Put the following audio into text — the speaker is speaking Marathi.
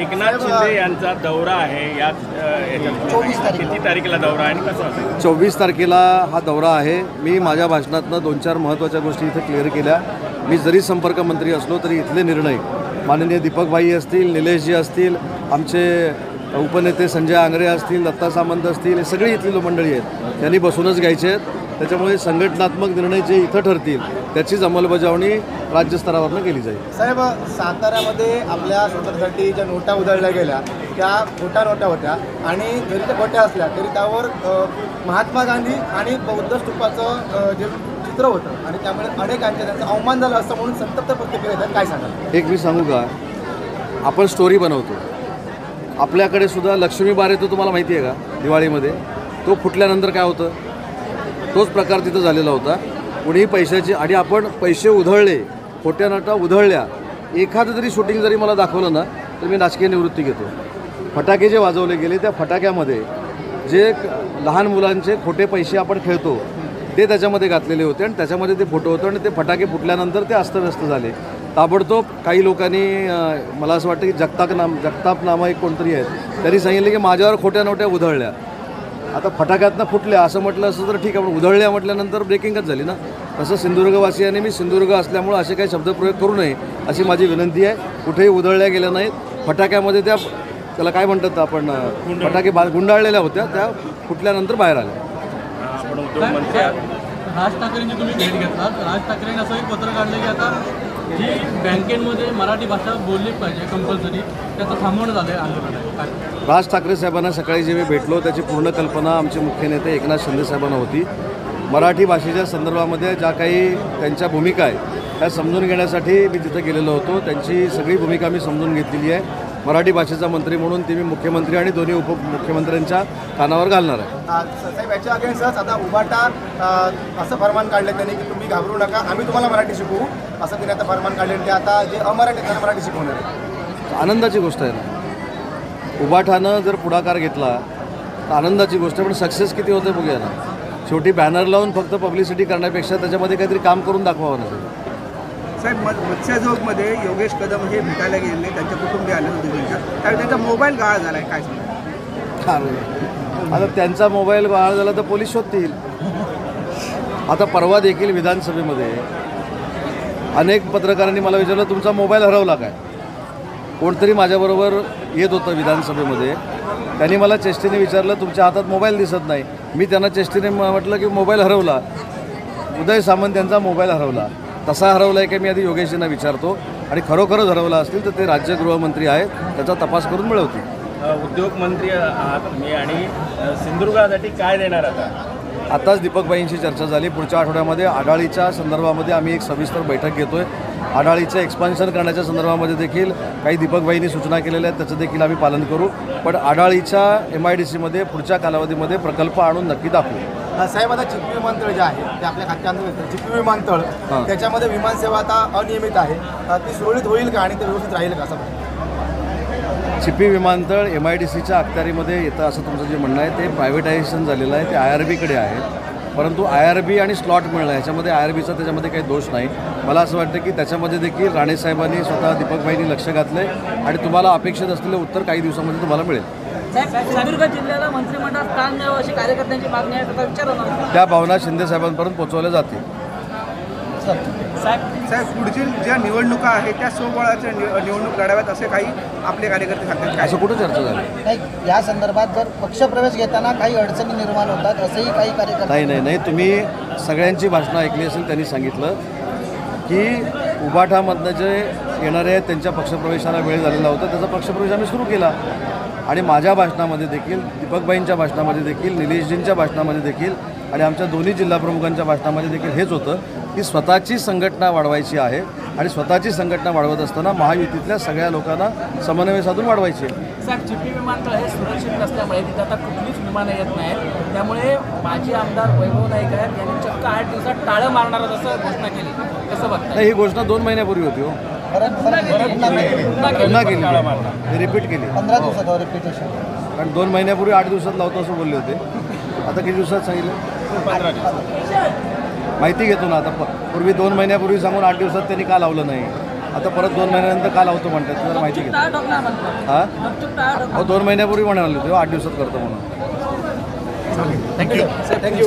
एकनाथ शिंदे यांचा दौरा आहे किती तारखेला दौरा आहे आणि कसं असेल? 24 तारखेला हा दौरा आहे. मी माझ्या भाषणातनं 2-4 महत्त्वाच्या गोष्टी इथे क्लिअर केल्या. मी जरी संपर्क मंत्री असलो तरी इथले निर्णय माननीय दीपकभाई असतील, निलेशजी असतील, आमचे उपनेते संजय आंग्रे असतील, दत्ता सामंत असतील, हे सगळी इथली मंडळी आहेत, त्यांनी बसूनच घ्यायचे आहेत. त्याच्यामुळे संघटनात्मक निर्णय जे इथं ठरतील त्याचीच अंमलबजावणी राज्यस्तरावरनं केली जाईल. साहेब, साताऱ्यामध्ये आपल्या स्वतंत्रसाठी ज्या नोटा उधळल्या गेल्या त्या खोट्या नोटा होत्या आणि जरी त्या खोट्या असल्या तरी त्यावर महात्मा गांधी आणि बौद्ध स्तूपाचं जे चित्र होतं आणि त्यामुळे अनेकांच्या त्यांचा अवमान झाला असं म्हणून संतप्त प्रतिक्रिया येतात. काय सांगाल? एक मी सांगू का, आपण स्टोरी बनवतो. आपल्याकडे सुद्धा लक्ष्मी बार येतो, तुम्हाला माहिती आहे का? दिवाळीमध्ये तो फुटल्यानंतर काय होतं, तोच प्रकार तिथं झालेला होता. कुणीही पैशाची आणि आपण पैसे उधळले, खोट्या नोटा उधळल्या, एखादं जरी शूटिंग जरी मला दाखवलं ना तर मी राजकीय निवृत्ती घेतो. फटाके जे वाजवले गेले त्या फटाक्यामध्ये जे लहान मुलांचे खोटे पैसे आपण खेळतो ते त्याच्यामध्ये घातलेले होते आणि त्याच्यामध्ये ते फोटो होतं आणि ते फटाके फुटल्यानंतर ते अस्तव्यस्त झाले. ताबडतोब काही लोकांनी, मला असं वाटतं की जगताप नामं एक कोणतरी आहेत, त्यांनी सांगितलं की माझ्यावर खोट्या नोट्या उधळल्या. आता फटाक्यातनं फुटल्या असं म्हटलं असं तर ठीक आहे, पण उधळल्या म्हटल्यानंतर ब्रेकिंगच झाली ना. तसं सिंधुदुर्गवासियांनी, मी सिंधुदुर्ग असल्यामुळं असे काही शब्दप्रयोग करू नये अशी माझी विनंती आहे. कुठेही उधळल्या गेल्या नाहीत. फटाक्यामध्ये त्याला काय म्हणतात आपण, फटाके गुंडाळलेल्या होत्या, त्या फुटल्यानंतर बाहेर आल्या. आपण उद्योगमंत्री राज ठाकरेंची तुम्ही भेट घेतलात. राज ठाकरेंनी असं एक पत्र काढलं की आता जी बँकेमध्ये मराठी भाषा बोलली पाहिजे कंपल्सरी, त्याचं थांबवणं झालं आहे आंदोलन. राज ठाकरे साहेबांना सकाळी जे मी भेटलो त्याची पूर्ण कल्पना आमचे मुख्य नेते एकनाथ शिंदे साहेबांना होती. मराठी भाषेच्या संदर्भामध्ये ज्या काही त्यांच्या भूमिका आहे त्या समजून घेण्यासाठी मी तिथं गेलेलो होतो. त्यांची सगळी भूमिका मी समजून घेतलेली आहे. मराठी भाषेचा मंत्री म्हणून ती मी मुख्यमंत्री आणि दोन्ही उपमुख्यमंत्र्यांच्या कानावर घालणार आहे. साहेब, याच्या अगेन्स्टच आता उभाटा असं फरमान काढलं त्यांनी की तुम्ही घाबरू नका, आम्ही तुम्हाला मराठी शिकवू, असं त्यांनी आता फरमान काढले. ते आता जे अमराठी त्यांना मराठी शिकवणार आहे. आनंदाची गोष्ट आहे ना. उभाठानं जर पुढाकार घेतला तर आनंदाची गोष्ट आहे, पण सक्सेस किती होते बघूया ना. शेवटी बॅनर लावून फक्त पब्लिसिटी करण्यापेक्षा त्याच्यामध्ये काहीतरी काम करून दाखवावं ना. साहेब, मत्स्यजोगमध्ये योगेश कदम हे भेटायला गेले, त्यांच्या कुटुंबीय आले होते त्यावेळी त्यांचा मोबाईल गहाळ झाला आहे. काय सांगा? आता त्यांचा मोबाईल गहाळ झाला तर पोलीस शोधतील. आता परवा देखील विधानसभेमध्ये अनेक पत्रकारांनी मला विचारलं तुमचा मोबाईल हरवला काय. कोणतरी माझ्याबरोबर येत होतं विधानसभेमध्ये, त्यांनी मला चेष्टेने विचारलं तुमच्या हातात मोबाईल दिसत नाही. मी त्यांना चेष्टेने म्हटलं की मोबाईल हरवला. उदय सामंत यांचा मोबाईल हरवला. तसा हरवला आहे की मी आधी योगेशजींना विचारतो आणि खरोखरच हरवला असतील तर ते राज्य गृहमंत्री आहेत, त्याचा तपास करून मिळवतील. उद्योगमंत्री आहात तुम्ही आणि सिंधुदुर्गासाठी काय देणार आता? आताच दीपकबाईंशी चर्चा झाली. पुढच्या आठवड्यामध्ये आढाळीच्या संदर्भामध्ये आम्ही एक सविस्तर बैठक घेतो आहे. आढाळीचं एक्सपान्शन करण्याच्या संदर्भामध्ये देखील काही दीपकबाईंनी सूचना केलेल्या आहेत, त्याचं देखील आम्ही पालन करू. पण आढाळीच्या MIDCमध्ये पुढच्या कालावधीमध्ये प्रकल्प आणून नक्की दाखवू. साहेब, आता चिपी विमानतळ जे आहे ते आपल्या खात्यात येतं, चिपी विमानतळ त्याच्यामध्ये विमानसेवा आता अनियमित आहे, ती सुरळीत होईल का आणि ते व्यवस्थित राहील का? असं चिपी विमानतळ MIDCच्या अखत्यारीमध्ये येतं असं तुमचं जे म्हणणं आहे ते प्रायव्हेटायझेशन झालेलं आहे, ते IRBकडे आहे. परंतु IRB आणि स्लॉट मिळणं ह्याच्यामध्ये IRBचा त्याच्यामध्ये काही दोष नाही. मला असं वाटतं की त्याच्यामध्ये देखील राणेसाहेबांनी स्वतः दीपकबाईंनी लक्ष घातलं आहे आणि तुम्हाला अपेक्षित असलेलं उत्तर काही दिवसामध्ये तुम्हाला मिळेल. सिंधुदुर्ग जिल्ह्याला मंत्रिमंडळात स्थान द्यावं अशी कार्यकर्त्यांची मागणी आहे, त्याचा विचार होणार. त्या भावना शिंदे साहेबांपर्यंत पोहोचवल्या जातील. साहेब, पुढील ज्या निवडणुका आहेत त्या स्वबळाच्या निवडणूक लढाव्यात असे काही आपले कार्यकर्ते सांगतात. असं कुठं चर्चा झाली नाही. या संदर्भात जर पक्षप्रवेश घेताना काही अडचणी निर्माण होतात असेही काही कार्यकर्ते. नाही, तुम्ही सगळ्यांची भाषणं ऐकली असेल. त्यांनी सांगितलं की उभाठामधनं जे येणारे आहेत त्यांच्या पक्षप्रवेशाला वेळ झालेला होता, त्याचा पक्षप्रवेश आम्ही सुरू केला. आणि माझ्या भाषणामध्ये देखील, दीपकबाईंच्या भाषणामध्ये देखील, निलेशजींच्या भाषणामध्ये देखील आणि आमच्या दोन्ही जिल्हाप्रमुखांच्या भाषणामध्ये देखील हेच होतं की स्वतःची संघटना वाढवायची आहे आणि स्वतःची संघटना वाढवत असताना महायुतीतल्या सगळ्या लोकांना समन्वय साधून वाढवायची आहे. साहेब, चिपी विमानतळ हे सुरक्षित नसल्यामुळे तिथे आता कुठलीच विमानं येत नाहीत, त्यामुळे माजी आमदार वैभव नाईक आहेत यांनी चक्क 8 दिवसात टाळं मारणार असं घोषणा केली. कसं बघता? नाही, ही घोषणा 2 महिन्यापूर्वी होती. हो, पुन्हा केली, रिपीट केली 15 दिवसात रिपिटेशन. कारण 2 महिन्यापूर्वी 8 दिवसात लावतो असं बोलले होते. आता किती दिवसात सांगितलं? 15 दिवस. माहिती घेतो ना. आता पूर्वी 2 महिन्यापूर्वी सांगून 8 दिवसात त्यांनी का लावलं नाही. आता परत 2 महिन्यानंतर का लावतो म्हणतात जरा माहिती घ्या. टाळा ठोकणार म्हणतो हां गपचूप टाळा ठोकणार. 2 महिन्यापूर्वी म्हणाले होते 8 दिवसात करतो म्हणून. Thank you thank you